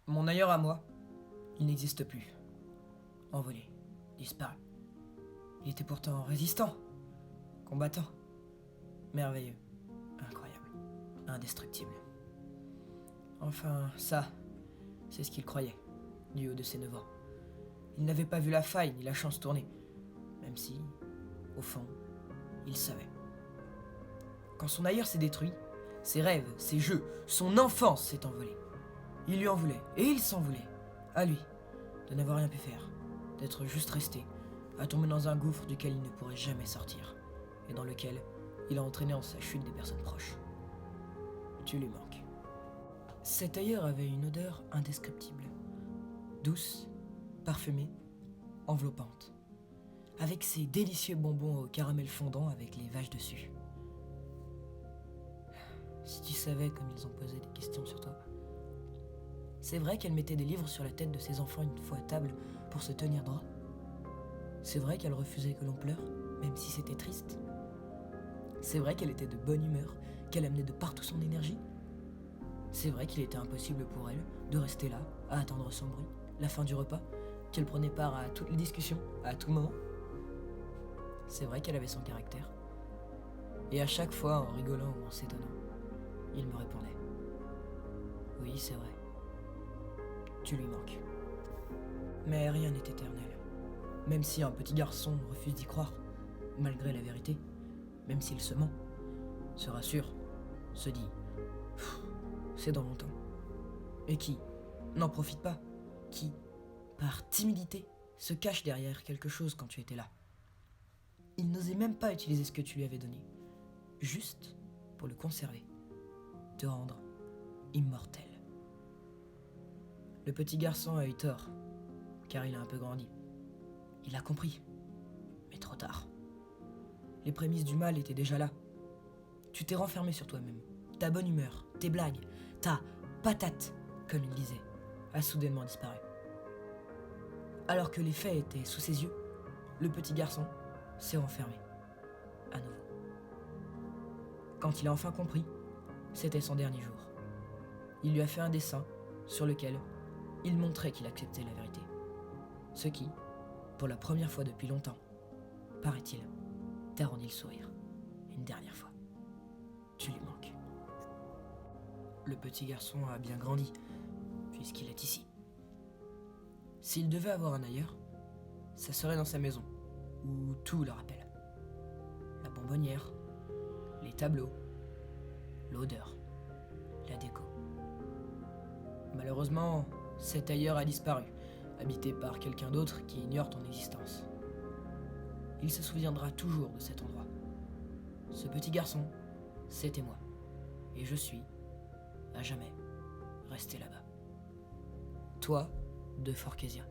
Mon ailleurs à moi, il n'existe plus. Envolé, disparu. Il était pourtant résistant, combattant, merveilleux, incroyable, indestructible. Enfin, ça, c'est ce qu'il croyait, du haut de ses 9 ans. Il n'avait pas vu la faille ni la chance tourner, même si, au fond, il savait. Quand son ailleurs s'est détruit, ses rêves, ses jeux, son enfance s'est envolée. Il lui en voulait, et il s'en voulait, à lui, de n'avoir rien pu faire, d'être juste resté, à tomber dans un gouffre duquel il ne pourrait jamais sortir, et dans lequel il a entraîné en sa chute des personnes proches. Tu lui manques. Cet ailleurs avait une odeur indescriptible, douce, parfumée, enveloppante, avec ses délicieux bonbons au caramel fondant avec les vaches dessus. Si tu savais comme ils ont posé des questions sur toi. C'est vrai qu'elle mettait des livres sur la tête de ses enfants une fois à table pour se tenir droit. C'est vrai qu'elle refusait que l'on pleure, même si c'était triste. C'est vrai qu'elle était de bonne humeur, qu'elle amenait de partout son énergie. C'est vrai qu'il était impossible pour elle de rester là, à attendre sans bruit, la fin du repas, qu'elle prenait part à toutes les discussions, à tout moment. C'est vrai qu'elle avait son caractère. Et à chaque fois, en rigolant ou en s'étonnant, il me répondait « Oui, c'est vrai. Tu lui manques. » Mais rien n'est éternel. Même si un petit garçon refuse d'y croire, malgré la vérité, même s'il se ment, se rassure, se dit « C'est dans longtemps. » Et qui n'en profite pas, qui, par timidité, se cache derrière quelque chose quand tu étais là. Il n'osait même pas utiliser ce que tu lui avais donné, juste pour le conserver, te rendre immortel. Le petit garçon a eu tort, car il a un peu grandi. Il a compris, mais trop tard. Les prémices du mal étaient déjà là. Tu t'es renfermé sur toi-même. Ta bonne humeur, tes blagues, ta patate, comme il disait, a soudainement disparu. Alors que les faits étaient sous ses yeux, le petit garçon s'est renfermé, à nouveau. Quand il a enfin compris, c'était son dernier jour. Il lui a fait un dessin sur lequel il montrait qu'il acceptait la vérité. Ce qui, pour la première fois depuis longtemps, paraît-il, t'a rendu le sourire. Une dernière fois. Tu lui manques. Le petit garçon a bien grandi, puisqu'il est ici. S'il devait avoir un ailleurs, ça serait dans sa maison, où tout le rappelle. La bonbonnière, les tableaux, l'odeur, la déco. Malheureusement, cet ailleurs a disparu, habité par quelqu'un d'autre qui ignore ton existence. Il se souviendra toujours de cet endroit. Ce petit garçon, c'était moi. Et je suis, à jamais, resté là-bas. Toi, de Forkésia.